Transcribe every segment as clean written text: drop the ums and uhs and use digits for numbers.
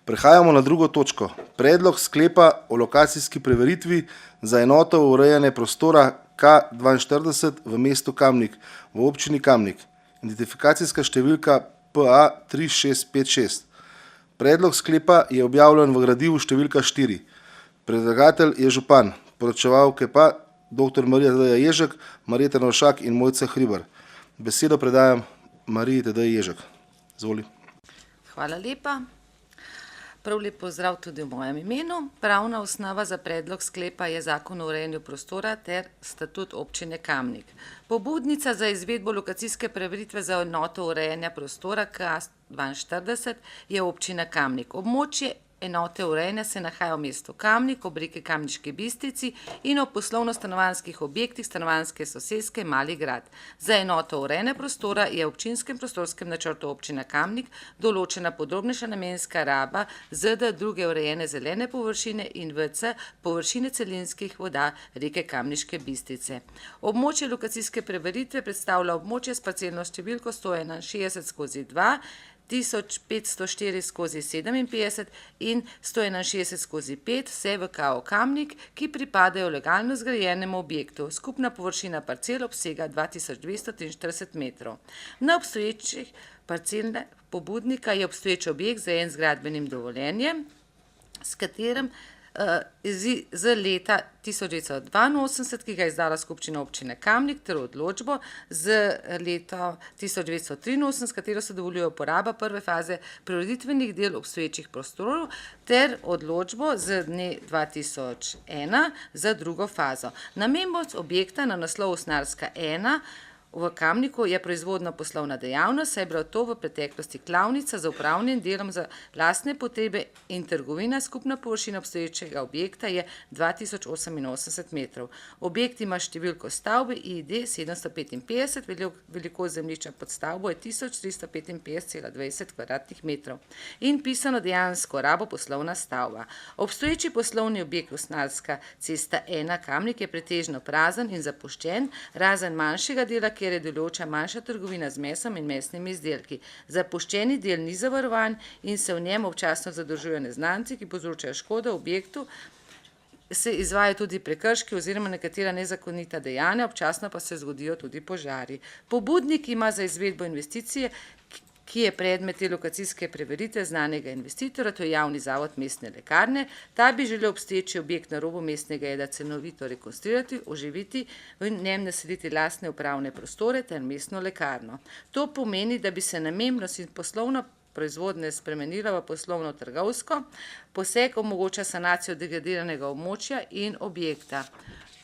Prehajamo na drugo točko. Predlog sklepa o lokacijski preveritvi za enoto urejanja prostora K42 v mestu Kamnik v občini Kamnik. Identifikacijska številka PA 3656. Predlog sklepa je objavljen v gradivu številka 4. Predlagatelj je župan, poročevalke pa dr. Marija Tadeja Ježek, Marjeta Novšak in Mojca Hribar. Besedo predajam Mariji Tadeji Ježek. Izvoli. Hvala lepa. Prav lep pozdrav tudi v mojem imenu. Pravna osnova za predlog sklepa je Zakon o urejanju prostora ter statut občine Kamnik. Pobudnica za izvedbo lokacijske preveritve za enoto urejanja prostora K42 je občina Kamnik. Območje enote urejanja se nahaja v mestu Kamnik, ob reki Kamniški Bistrici in ob poslovno-stanovanjskih objektih stanovanjske soseske Mali grad. Za enoto urejanja prostora je v občinskem prostorskem načrtu občina Kamnik določena podrobnejša namenska raba ZD druge urejene zelene površine in VC površine celinskih voda reke Kamniške Bistrice. Območje lokacijske preveritve predstavlja območje s parcelno številko 161/2, 1504/57 in 161/5, vse v KO Kamnik, ki pripadajo legalno zgrajenemu objektu. Skupna površina parcel obsega 2243 metrov. Na obstoječih parcelne pobudnika je obstoječ objekt zajen z gradbenim dovoljenjem, s katerim z leta 1982, ki ga je izdala skupščina občine Kamnik, ter odločbo z leta 1983, s katero se dovoljuje uporaba prve faze prireditvenih del obstoječih prostorov, ter odločbo z dne 2001 za drugo fazo. Namembnost objekta na naslov Usnarska 1 v Kamniku je proizvodno poslovna dejavnost, saj je bila to v preteklosti klavnica za upravnim delom za lastne potrebe in trgovina. Skupna površina obstoječega objekta je 2088 metrov. Objekt ima številko stavbe ID 755, velikost zemljišča pod stavbo je 1355,20 kvadratnih metrov in pisano dejansko rabo poslovna stavba. Obstoječi poslovni objekt Usnarska cesta 1 Kamnik je pretežno prazen in zapuščen, razen manjšega dela, kjer je delujoča manjša trgovina z mesom in mesnimi izdelki. Zapuščeni del ni zavarovan in se v njem občasno zadržujejo neznanci, ki povzročajo škodo objektu. Se izvajajo tudi prekrški oziroma nekatera nezakonita dejanja, občasno pa se zgodijo tudi požari. Pobudnik ima za izvedbo investicije, ki je predmet te lokacijske preveritve znanega investitora, to je javni zavod Mestne lekarne. Ta bi želel obstoječi objekt na robu mestnega jedra celovito rekonstruirati, oživiti, v njem naseliti lastne upravne prostore ter mestno lekarno. To pomeni, da bi se namembnost in poslovno proizvodnje spremenila v poslovno-trgovsko, poseg omogoča sanacijo degradiranega območja in objekta.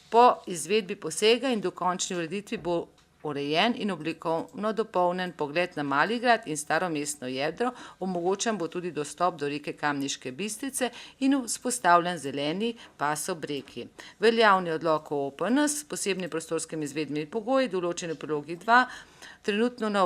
Po izvedbi posega in dokončni ureditvi bo urejen in oblikovno dopolnjen pogled na Mali grad in staro mestno jedro, omogočen bo tudi dostop do reke Kamniške Bistrice in vzpostavljen zeleni pas ob reki. Veljavni odlok o OPN s posebnim prostorskim izvedbenimi pogoji, določeni v prilogi 2, trenutno na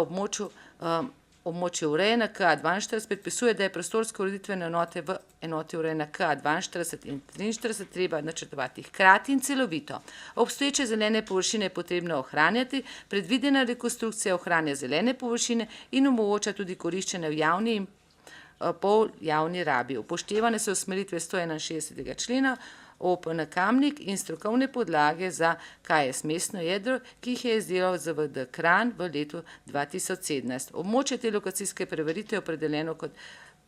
območje urejanja KA42 predpisuje, da je prostorske ureditvene enote v enoti urejanja KA42 in 43 treba načrtovati hkrati in celovito. Obstoječe zelene površine je potrebno ohranjati, predvidena rekonstrukcija ohranja zelene površine in omogoča tudi koriščenje v javni in poljavni rabi. Upoštevane so usmeritve 161. člena OPN Kamnik in strokovne podlage za KS mestno jedro, ki jih je izdelal ZVD Kranj v letu 2017. Območje te lokacijske preveritve je opredeljeno kot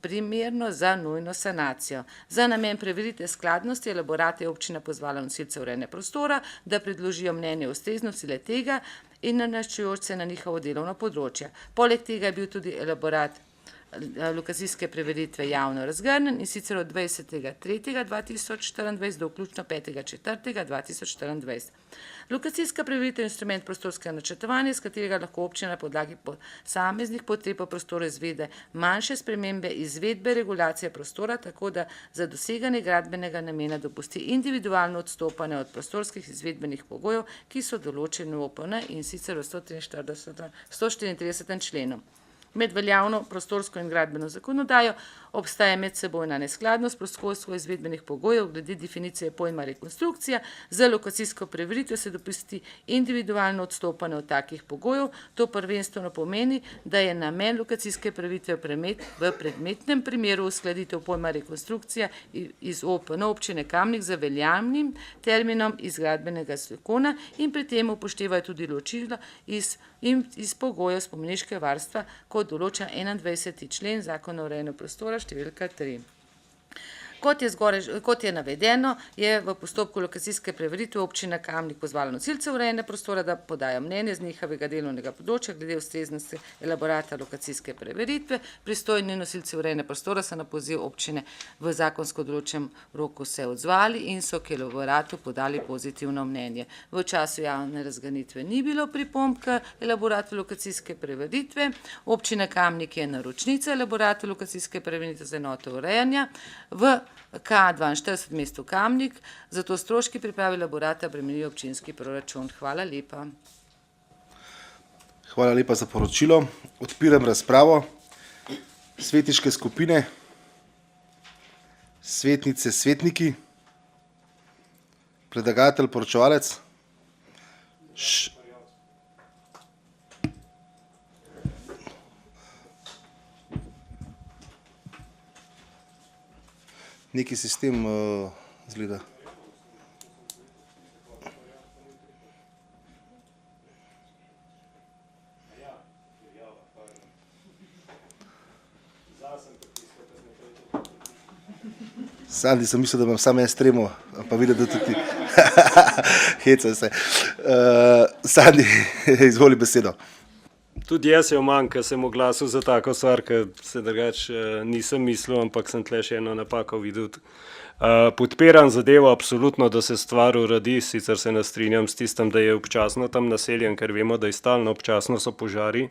primerno za nujno sanacijo. Za namen preveritve skladnosti elaborata je občina pozvala nosilce urejanja prostora, da predložijo mnenje o ustreznosti le-tega in nanašajoč se na njihovo delovno področje. Poleg tega je bil tudi elaborat lokacijske preveritve javno razgrnjen in sicer od 20.3.2024 do vključno 5.4.2024. Lokacijska preveritev je instrument prostorskega načrtovanja, s katerega lahko občina na podlagi posameznih potreb po prostoru izvede manjše spremembe izvedbe regulacije prostora, tako da za doseganje gradbenega namena dopusti individualno odstopanje od prostorskih izvedbenih pogojev, ki so določeni v OPN in sicer v 134. členu. med veljavno prostorsko in gradbeno zakonodajo, obstaja medsebojna neskladnost prostorsko izvedbenih pogojev glede definicije pojma rekonstrukcija, za lokacijsko preveritev se dopusti individualno odstopanje od takih pogojev. To prvenstveno pomeni, da je namen lokacijske preveritve v predmetnem primeru uskladitev pojma rekonstrukcija iz OPN občine Kamnik z veljavnim terminom iz gradbenega zakona in pri tem upoštevajo tudi ločila iz pogojev spomeniškega varstva, kot določa 21. člen Zakona o urejanju prostora številka 3. Kot je navedeno, je v postopku lokacijske preveritve občina Kamnik pozvala nosilce urejanja prostora, da podajo mnenje z njihovega delovnega področja glede ustreznosti elaborata lokacijske preveritve. Pristojni nosilci urejanja prostora so na poziv občine v zakonsko določenem roku se odzvali in so k elaboratu podali pozitivno mnenje. V času javne razgrnitve ni bilo pripomb k elaboratu lokacijske preveritve. Občina Kamnik je naročnica elaborata lokacijske preveritve za enoto urejanja v K42 mestu Kamnik, zato stroški priprave elaborata bremenijo občinski proračun. Hvala lepa. Hvala lepa za poročilo. Odpiram razpravo. Svetniške skupine, svetnice, svetniki, predlagatelj, poročevalec. Neki sistem zgleda. Sandi, sem mislil, da imam samo en stremo, pa vidim, da tudi ti. Hecam se. Sandi, izvoli besedo. Tudi jaz se omam, ker sem oglasil za tako stvar, ker se drugače nisem mislil, ampak sem tle še eno napako videl. Podpiram zadevo absolutno, da se stvar uredi, sicer se ne strinjam s tistem, da je občasno tam naseljen, ker vemo, da je stalno občasno so požari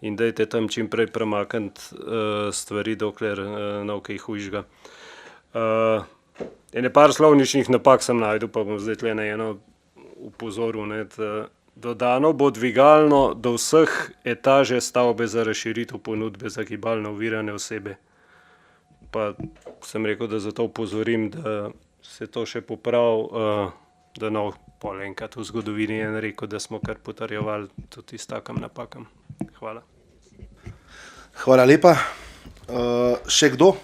in dajte tam čim prej premakniti stvari, dokler nav kaj hujšega. Ene par slovničnih napak sem najdel, pa bom zdaj tle na eno upozoril, dodano bo dvigalno do vseh etaže stavbe za razširitev ponudbe za gibalno ovirane osebe. Pa sem rekel, da zato upozorim, da se to še popravi, da nov pol enkrat v zgodovini je rekel, da smo kar potrjevali tudi s takim napakam. Hvala. Hvala lepa. Še kdo?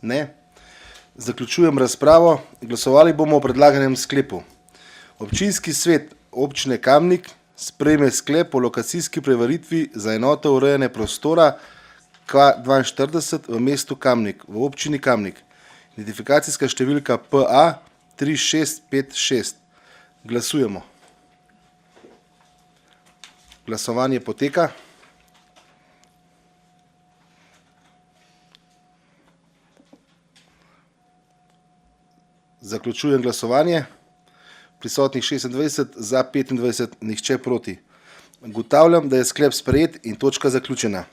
Ne. Zaključujem razpravo. Glasovali bomo o predlaganem sklepu. Občinski svet občine Kamnik sprejme sklep o lokacijski preveritvi za enoto urejanja prostora K42 v mestu Kamnik, v občini Kamnik. Identifikacijska številka PA 3656. Glasujemo. Glasovanje poteka. Zaključujem glasovanje. Prisotnih 26, za 25, nihče proti. Ugotavljam, da je sklep sprejet in točka zaključena.